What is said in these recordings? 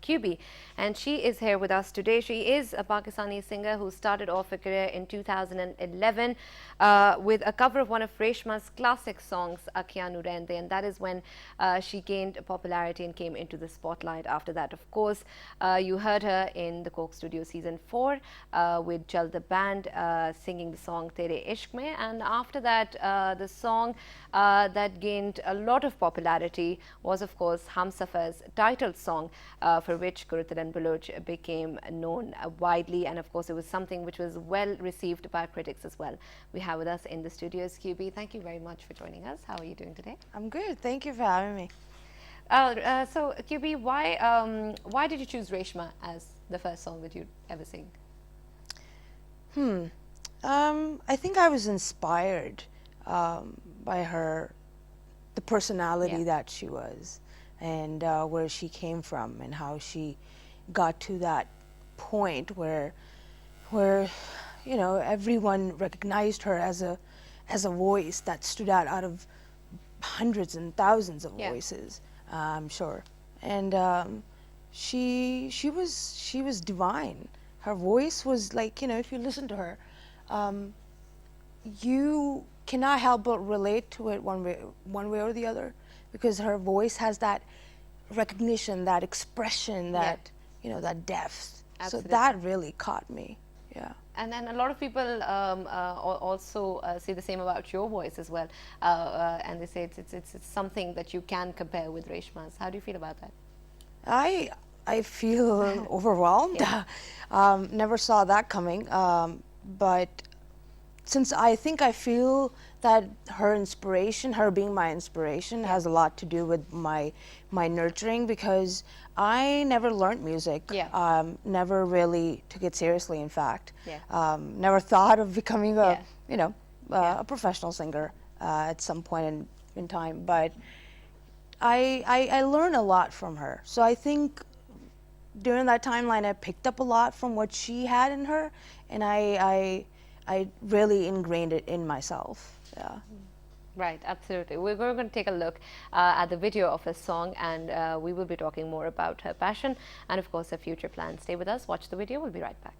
QB, and she is here with us today. She is a Pakistani singer who started off her career in 2011 with a cover of one of Reshma's classic songs, Akhiyan Nu Rehne De, and that is when she gained popularity and came into the spotlight. After that, of course, you heard her in the Coke Studio Season 4 with Jal the Band singing the song Tere Ishq Mein, and after that the song that gained a lot of popularity was of course Humsafar's title song, for which Quratulain Balouch became known widely, and of course it was something which was well received by critics as well. We have with us in the studios QB. Thank you very much for joining us. How are you doing today? I'm good. Thank you for having me. So QB, why did you choose Reshma as the first song that you'd ever sing? I think I was inspired by her, the personality that she was, and where she came from, and how she got to that point where you know, everyone recognized her as a voice that stood out of hundreds and thousands of voices. I'm sure, and she was divine. Her voice was like, you know, if you listen to her, you cannot help but relate to it one way or the other, because her voice has that recognition, that expression, that you know, that depth. Absolutely. So that really caught me. Yeah. And then a lot of people also say the same about your voice as well, and they say it's something that you can compare with Reshma's. How do you feel about that? I feel overwhelmed. Never saw that coming, but since I feel that her inspiration, her being my inspiration, has a lot to do with my nurturing, because I never learned music. Never really took it seriously, in fact. Never thought of becoming a you know, a professional singer at some point in time, but I learned a lot from her. So I think during that timeline I picked up a lot from what she had in her, and I really ingrained it in myself. Yeah. Right, absolutely. We're going to take a look at the video of her song, and we will be talking more about her passion and of course her future plans. Stay with us, watch the video, we'll be right back.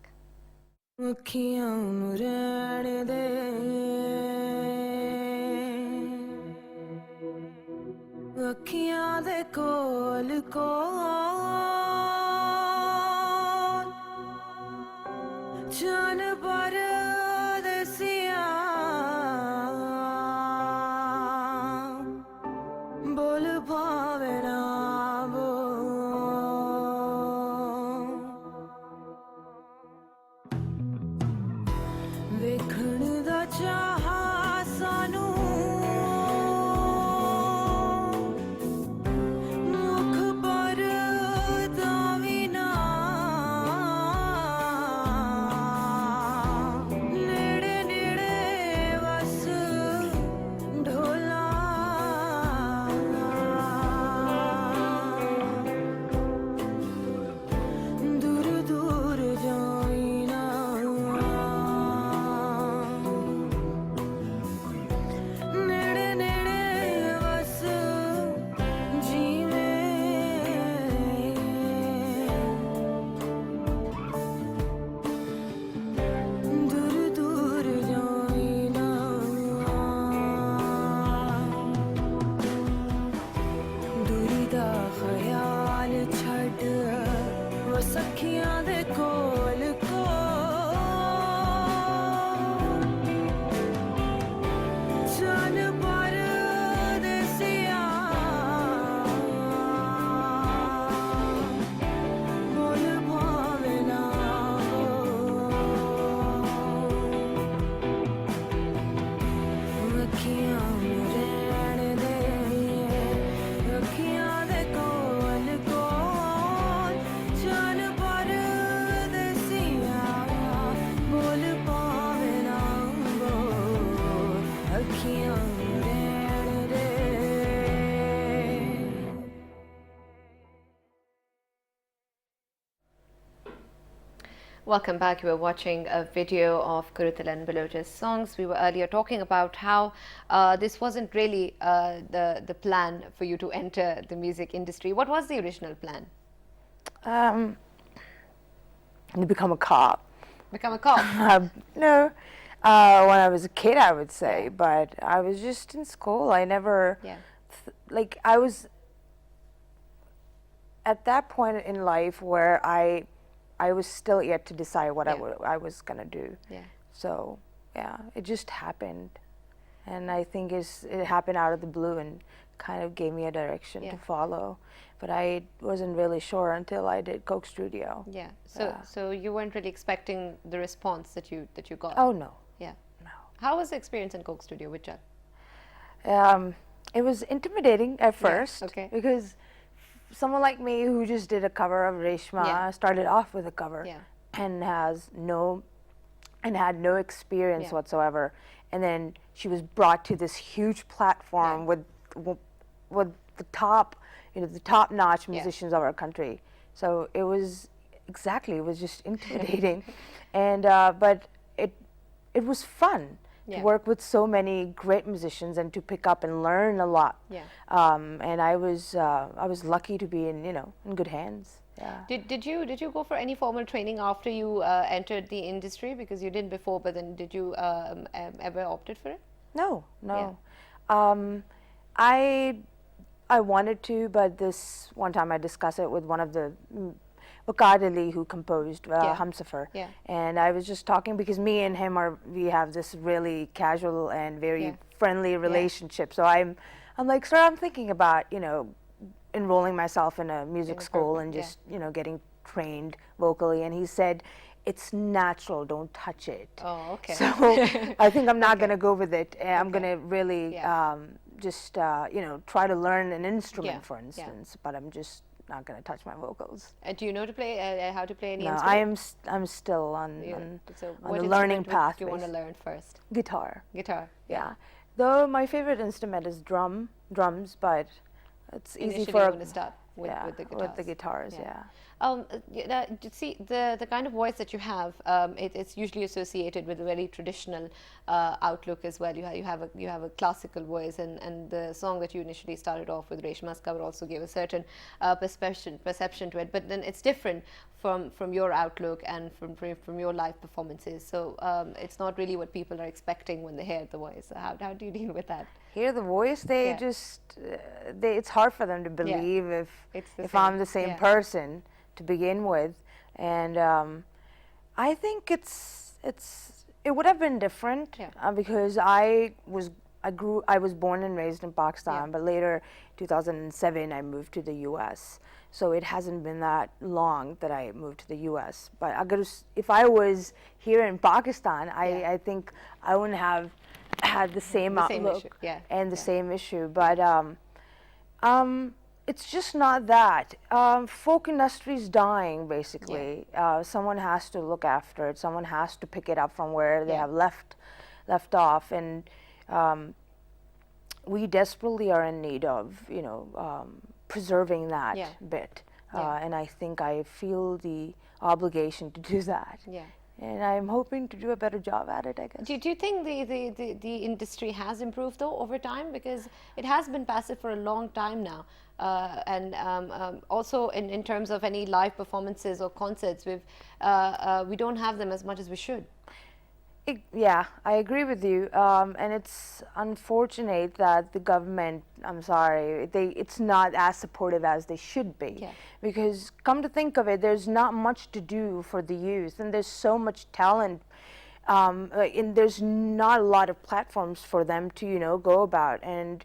Welcome back. You were watching a video of Quratulain Balouch's songs. We were earlier talking about how this wasn't really the plan for you to enter the music industry. What was the original plan? Um, to become a cop. Become a cop? No, when I was a kid, I would say, but I was just in school. I never, like, I was at that point in life where I was still yet to decide what I was gonna do. Yeah. So yeah, it just happened, and I think it happened out of the blue and kind of gave me a direction to follow. But I wasn't really sure until I did Coke Studio. Yeah. So you weren't really expecting the response that you got. Oh no. Yeah. No. How was the experience in Coke Studio with Judd? It was intimidating at first, okay. because someone like me who just did a cover of Reshma started off with a cover and had no experience whatsoever, and then she was brought to this huge platform with the top, the top-notch musicians of our country. So it was just intimidating, and but it was fun to work with so many great musicians and to pick up and learn a lot. And I was lucky to be in good hands. Yeah. Did you go for any formal training after you entered the industry, because you did before, but then did you ever opted for it? No. I wanted to, but this one time I discussed it with one of the Quratulain who composed Humsafar, and I was just talking because me and him we have this really casual and very friendly relationship. So I'm like, sir, I'm thinking about enrolling myself in a music school and just getting trained vocally, and he said, it's natural, don't touch it. Oh, okay. So I think I'm not going to go with it. I'm going to really just try to learn an instrument, for instance, but I'm just not going to touch my vocals. Do you know to play how to play any No, instrument? I'm still on what the learning path. Do you want to learn first? Guitar. Guitar. Yeah. Though my favorite instrument is drums, but it's easy for you want to start with the guitars. With the guitars, yeah. See, the kind of voice that you have, it's usually associated with a very traditional outlook as well. You have a classical voice, and the song that you initially started off with, Reshma's cover, also gave a certain perception to it. But then it's different from your outlook and from your live performances. So it's not really what people are expecting when they hear the voice. So how do you deal with that? Hear the voice, they just it's hard for them to believe if I'm the same person to begin with, and I think it would have been different because I was born and raised in Pakistan, but later 2007 I moved to the US, so it hasn't been that long that I moved to the US. But if I was here in Pakistan, I think I wouldn't have had the same outlook and the same issue, but it's just not that. Folk industry is dying, basically. Someone has to look after it. Someone has to pick it up from where they have left off, and we desperately are in need of, preserving that bit. And I think I feel the obligation to do that. And I'm hoping to do a better job at it, I guess. Do you think the industry has improved, though, over time? Because it has been passive for a long time now. And also in terms of any live performances or concerts, we don't have them as much as we should. Yeah, I agree with you. And it's unfortunate that the government, I'm sorry, it's not as supportive as they should be. Because come to think of it, there's not much to do for the youth, and there's so much talent, and there's not a lot of platforms for them to, go about. And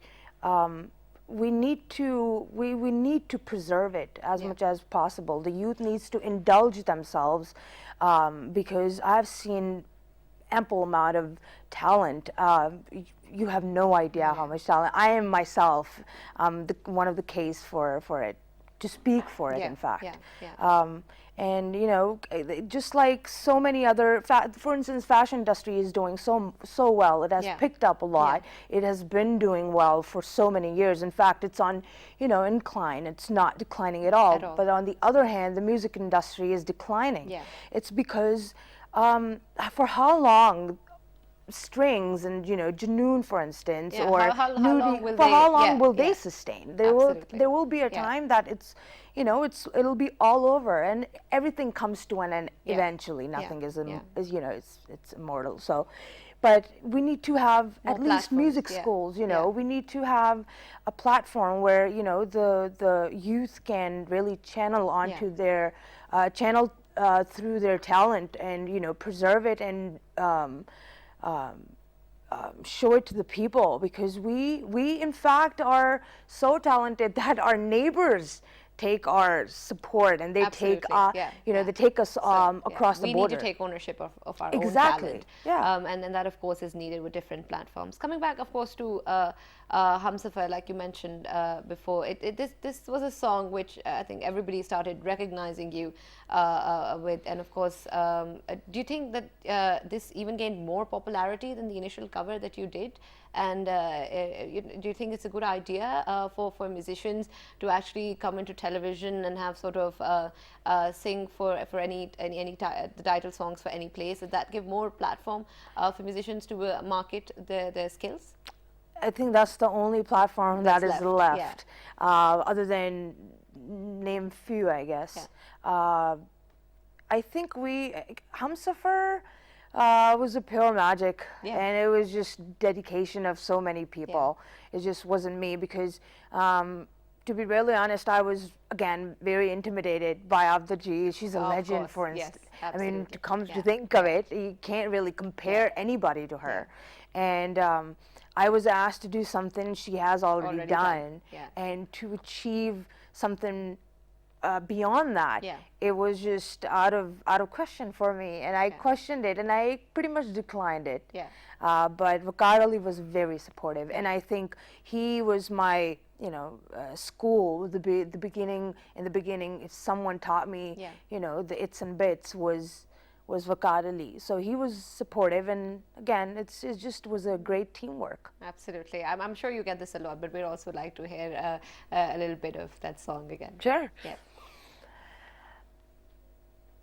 we need to preserve it as much as possible. The youth needs to indulge themselves, because I've seen ample amount of talent. You have no idea how much talent. I am myself one of the case for it, to speak for it, in fact. And just like so many other, for instance, fashion industry is doing so well. It has picked up a lot. It has been doing well for so many years. In fact, it's on incline. It's not declining at all. But on the other hand, the music industry is declining. It's because for how long strings and Janoon, for instance, Yeah, or how Nudie, long will for they? how long Yeah, will they yeah, sustain? absolutely. There will be a Yeah. time that it'll be all over, and everything comes to an end Yeah. eventually. Yeah. Nothing is, Yeah. it's immortal. So, but we need to have More at least platforms, music yeah. schools. Yeah. We need to have a platform where the youth can really channel onto Yeah. their channel through their talent, and preserve it, and show it to the people, because we in fact are so talented that our neighbors take our support, and they take Absolutely. Yeah. Yeah. they take us So, yeah, across the we border. need to take ownership of our own Exactly. talent. Yeah. And then that, of course, is needed with different platforms. Coming back, of course, to Hamsafar, like you mentioned before, this was a song which I think everybody started recognizing you with. And of course, do you think that this even gained more popularity than the initial cover that you did? And do you think it's a good idea for musicians to actually come into television and have sort of sing for the title songs for any place? Does that give more platform for musicians to market their skills? I think that's the only platform that is left, yeah. other than name few, I guess. Yeah. I think Hamsafar was a pure magic, Yeah. and it was just dedication of so many people. It just wasn't me, because to be really honest, I was again very intimidated by Avda Ji. She's a legend, for instance. Yes, I mean, absolutely. to think of it, you can't really compare anybody to her. And I was asked to do something she has already done, Yeah. and to achieve something beyond that, Yeah. it was just out of question for me, and I questioned it, and I pretty much declined it. Yeah. But Waqar Ali was very supportive, and I think he was my school. The beginning. In the beginning, if someone taught me, the its and bits was Waqar Ali. So he was supportive, and again, it just was a great teamwork. Absolutely. I'm sure you get this a lot, but we'd also like to hear a little bit of that song again. Sure. Yeah.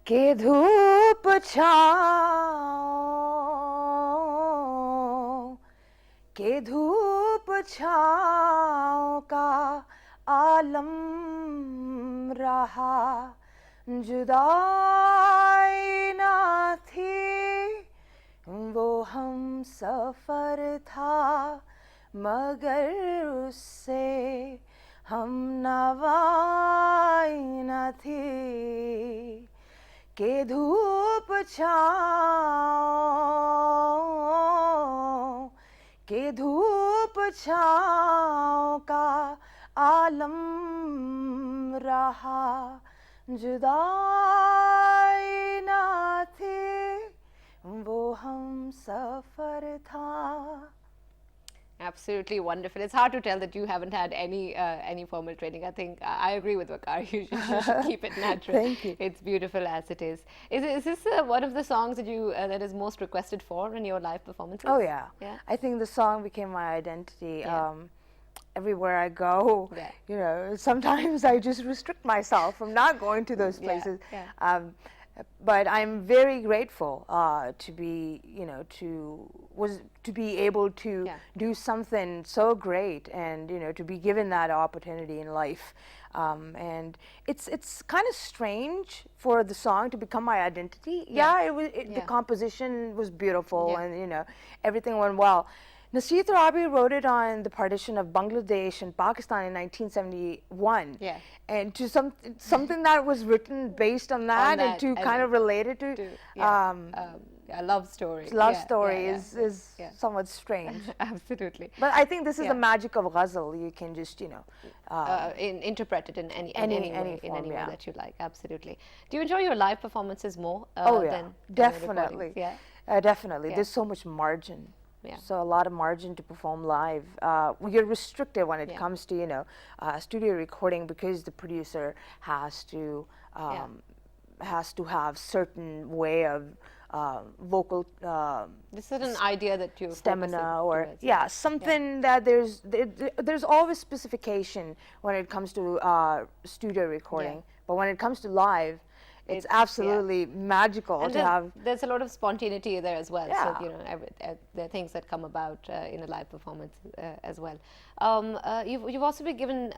के धूप छाँव के धूप छाँव का आलम रहा जुदाई ना थी वो हम सफर था मगर उससे हम नवाई न थी के धूप छाँव के धूप छाँव का आलम रहा जुदाई ना थी वो हम सफर था. Absolutely wonderful. It's hard to tell that you haven't had any formal training. I think I agree with Waqar. You should keep it natural. Thank you. It's beautiful as it is. Is this one of the songs that you that is most requested for in your live performances? Oh yeah. Yeah. I think the song became my identity. Yeah. Everywhere I go, sometimes I just restrict myself from not going to those places. Yeah. But I'm very grateful to be, to be able to do something so great, and to be given that opportunity in life. And it's kind of strange for the song to become my identity. The composition was beautiful, and everything went well. Nasir Tarabi wrote it on the partition of Bangladesh and Pakistan in 1971. Yeah. And to something that was written based on that, and to kind of relate it to a love story. Love story is somewhat strange. Absolutely. But I think this is the magic of ghazal. You can just interpret it in any way form, that you like. Absolutely. Do you enjoy your live performances more? Than definitely. Definitely. Yeah. There's so much margin. Yeah. So a lot of margin to perform live. You're restricted when it comes to studio recording, because the producer has to have certain way of vocal this is an idea that you stamina, or something that there's always specification when it comes to studio recording, but when it comes to live, it's absolutely magical and to have. there's a lot of spontaneity there as well. Yeah. So there are things that come about in a live performance as well. You've also been given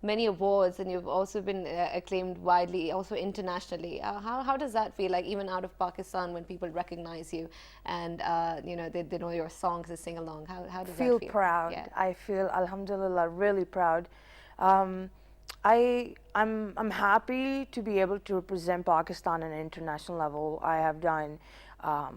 many awards, and you've also been acclaimed widely, also internationally. How does that feel like, even out of Pakistan, when people recognize you and they know your songs, they sing along? How does that feel? Proud. Yeah. I feel, alhamdulillah, really proud. I'm happy to be able to represent Pakistan on an international level. I have done a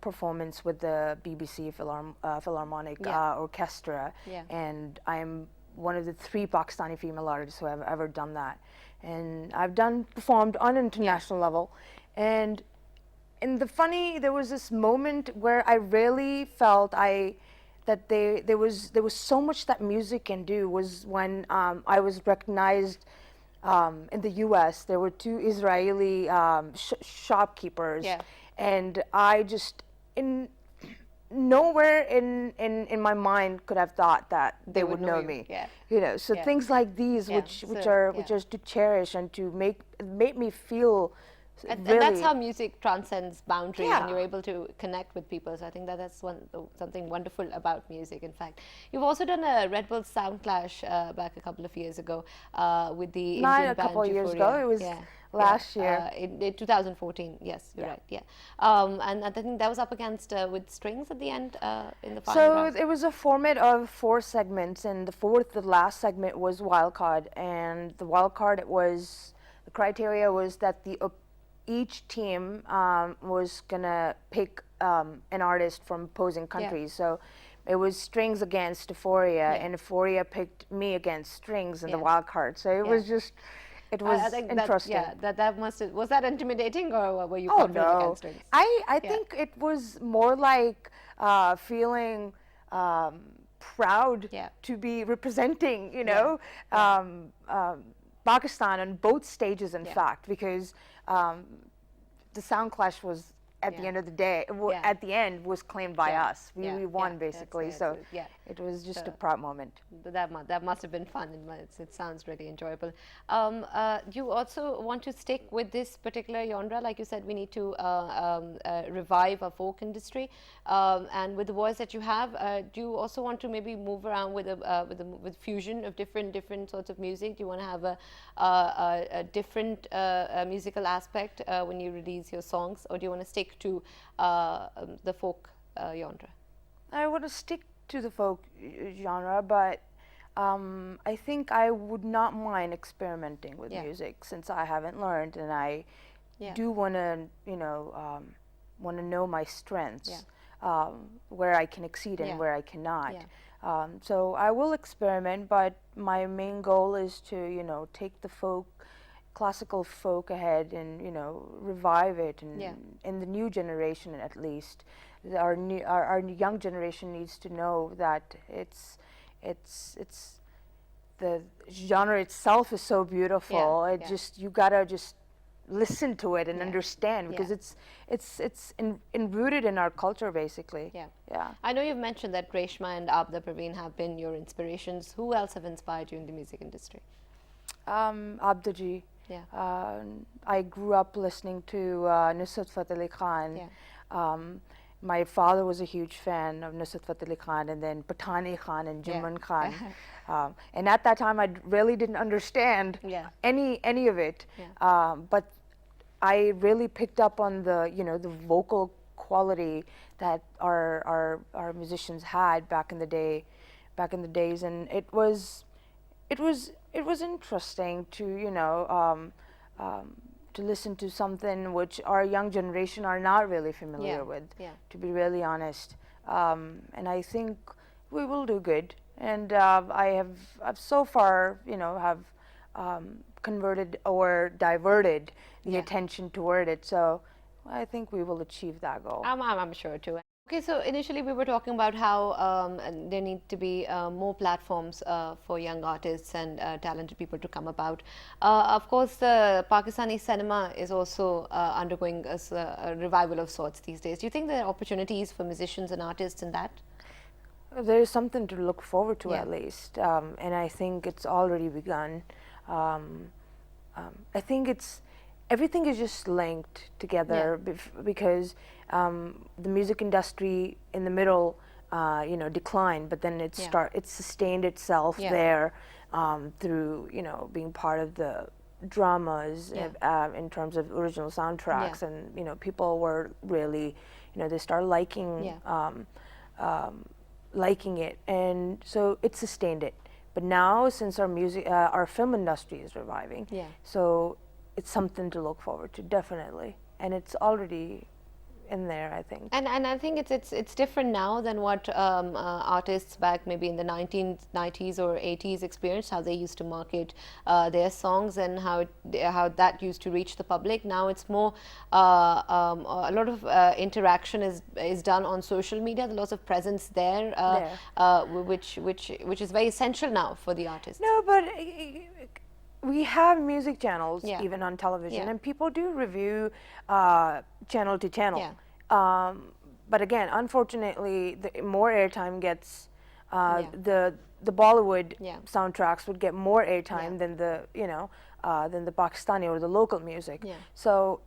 performance with the BBC Philharmonic Orchestra, and I'm one of the 3 Pakistani female artists who have ever done that. And I've performed on an international level, and there was this moment where I really felt that there was so much that music can do, was when I was recognized in the U.S. There were 2 Israeli shopkeepers, and I just nowhere in my mind could have thought that they would know me. So things like these, which are to cherish and to make me feel. And that's how music transcends boundaries, and you're able to connect with people. So I think that's something wonderful about music. In fact, you've also done a Red Bull Sound Clash back a couple of years ago with the Indian band. Not a couple of years ago. It was last year. In 2014. Yes, you're right. Yeah. And I think that was up against with strings at the end in the final round. So it was a format of 4 segments, and the last segment was wildcard. And the wildcard, the criteria was that each team was gonna pick an artist from opposing countries. So it was Strings against Euphoria, and Euphoria picked me against Strings in the wild card. So it was just, it was interesting. Was that intimidating, or were you confident against Strings? I think it was more like feeling proud to be representing, Pakistan on both stages, in fact, because the sound clash was at the end of the day, at the end, was claimed by us. We won, basically. So it was just a proud moment. That must have been fun. It sounds really enjoyable. You also want to stick with this particular genre, like you said. We need to revive our folk industry, and with the voice that you have, do you also want to maybe move around with fusion of different sorts of music? Do you want to have a different musical aspect when you release your songs, or do you want to stick to the folk genre? I want to stick to the folk genre, but I think I would not mind experimenting with music, since I haven't learned, and I do want to, want to know my strengths, where I can exceed and where I cannot. So I will experiment, but my main goal is to, take the classical folk ahead and revive it, and in the new generation, at least our young generation needs to know that it's the genre itself is so beautiful. You gotta just listen to it and understand, because it's rooted in our culture, basically. I know you've mentioned that Reshma and Abda Praveen have been your inspirations. Who else have inspired you in the music industry? Abda ji. I grew up listening to Nusrat Fateh Ali Khan. My father was a huge fan of Nusrat Fateh Ali Khan, and then Patani Khan and Jimran Khan. And at that time, I really didn't understand any of it. But I really picked up on the vocal quality that our musicians had back in the days, and it was interesting to to listen to something which our young generation are not really familiar with, to be really honest. And I think we will do good. And I've so far, have converted or diverted the attention toward it. So I think we will achieve that goal. I'm sure too. Okay, so initially we were talking about how there need to be more platforms for young artists and talented people to come about. Of course, the Pakistani cinema is also undergoing a revival of sorts these days. Do you think there are opportunities for musicians and artists in that? There is something to look forward to, at least, and I think it's already begun. I think everything is just linked together because the music industry in the middle, declined, but then it sustained itself there through being part of the dramas in terms of original soundtracks, and people were really they started liking it, and so it sustained it. But now, since our film industry is reviving, so it's something to look forward to, definitely, and it's already in there, I think. And I think it's different now than what artists back maybe in the 1990s or 80s experienced, how they used to market their songs and how that used to reach the public. Now it's more a lot of interaction is done on social media. There's lots of presence there, which is very essential now for the artists. No, but we have music channels even on television, and people do review channel to channel. But again, unfortunately, the more airtime gets, the Bollywood soundtracks would get more airtime than the than the Pakistani or the local music. So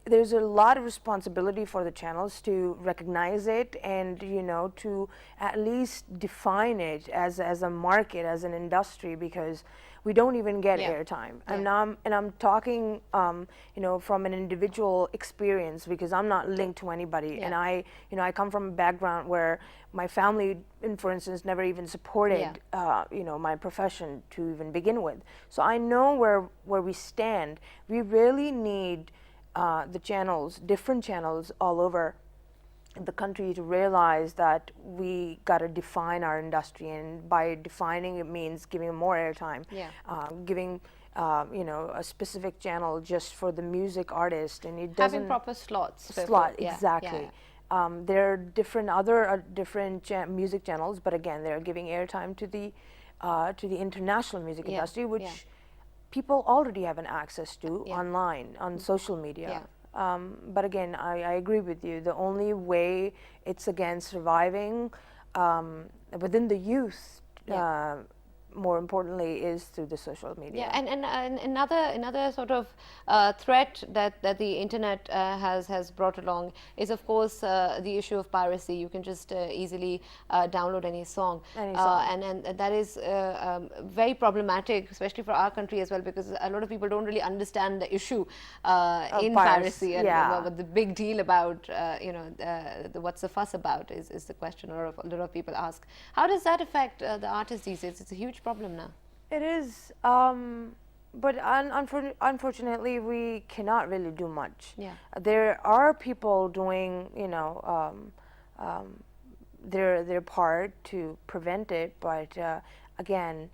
there's a lot of responsibility for the channels to recognize it and to at least define it as a market, as an industry, because we don't even get airtime. And I'm talking from an individual experience, because I'm not linked to anybody, and I come from a background where my family, for instance, never even supported my profession to even begin with. So I know where we stand. We really need the channels, different channels all over the country, to realize that we got to define our industry, and by defining it means giving more airtime, giving a specific channel just for the music artist, and it doesn't having proper slots. Exactly. There are different music channels, but again, they're giving airtime to the international music industry, which people already have an access to online, on social media. But again, I agree with you. The only way it's again surviving within the youth, more importantly, is through the social media. And another sort of threat that the internet has brought along is, of course, the issue of piracy. You can just easily download any song. And that is very problematic, especially for our country as well, because a lot of people don't really understand the issue in piracy, and what the big deal about what's the fuss about is the question a lot of people ask. How does that affect the artists these days? It's a huge problem now. It is, but unfortunately, we cannot really do much. There are people doing, their part to prevent it, but again,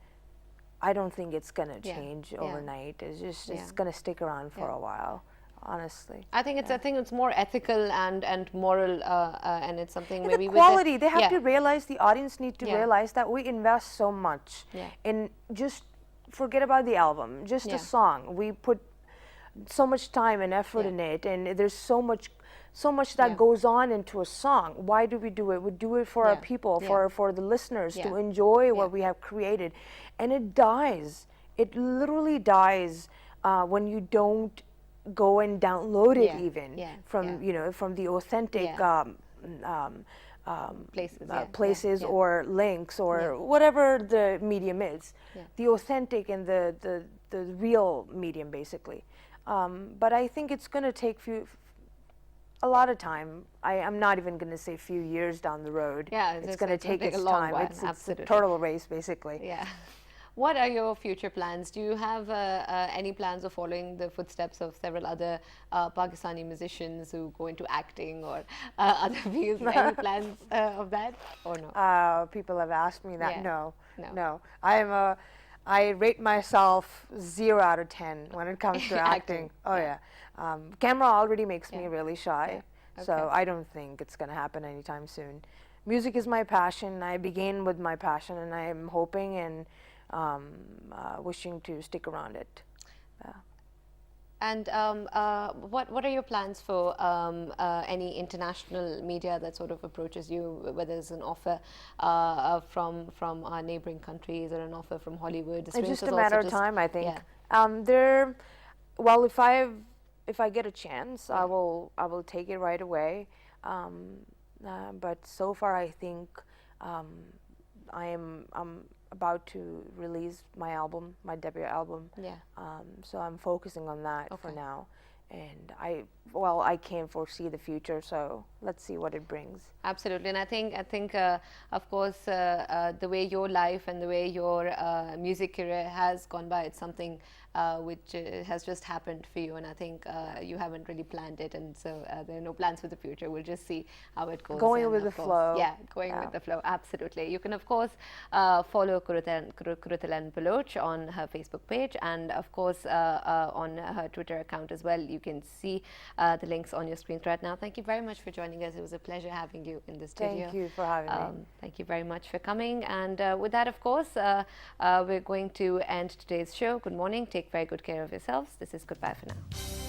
I don't think it's gonna change overnight. It's gonna stick around for a while, honestly. I think it's more ethical and moral, and it's something and maybe the quality. with they have to realize, the audience need to realize that we invest so much in, just forget about the album, just a song. We put so much time and effort in it, and there's so much that goes on into a song. Why do we do it? We do it for our people, for the listeners to enjoy what we have created, and it dies. It literally dies when you don't go and download it from the authentic places or links or whatever the medium is, the authentic and the real medium, basically. But I think it's going to take a lot of time. I'm not even going to say few years down the road. It's going to take its time. It's a turtle race, basically. What are your future plans? Do you have any plans of following the footsteps of several other Pakistani musicians who go into acting or other fields? Any plans of that, or no? People have asked me that. No. I rate myself 0 out of 10 when it comes to acting. Camera already makes me really shy, so I don't think it's going to happen anytime soon. Music is my passion. I began with my passion, and I'm hoping and wishing to stick around it. And what are your plans for any international media that sort of approaches you, whether it's an offer from our neighboring countries or an offer from Hollywood? It's just a matter of time, I think. There, well, if I get a chance, Yeah. I will take it right away. But so far, I think um, I'm about to release my album, my debut album. Yeah. So I'm focusing on that for Okay. now, and I can't foresee the future. So let's see what it brings. Absolutely, and I think, of course, the way your life and the way your music career has gone by, it's something which has just happened for you, and I think you haven't really planned it, and so there are no plans for the future. We'll just see how it goes. Going And with the of course, flow. yeah, going Yeah. with the flow. Absolutely, you can of course follow Quratulain Balouch on her Facebook page, and of course on her Twitter account as well. You can see the links on your screen right now. Thank you very much for joining us. It was a pleasure having you in the studio. Thank you for having me. Thank you very much for coming. And with that, of course, we're going to end today's show. Good morning. Take very good care of yourselves. This is goodbye for now.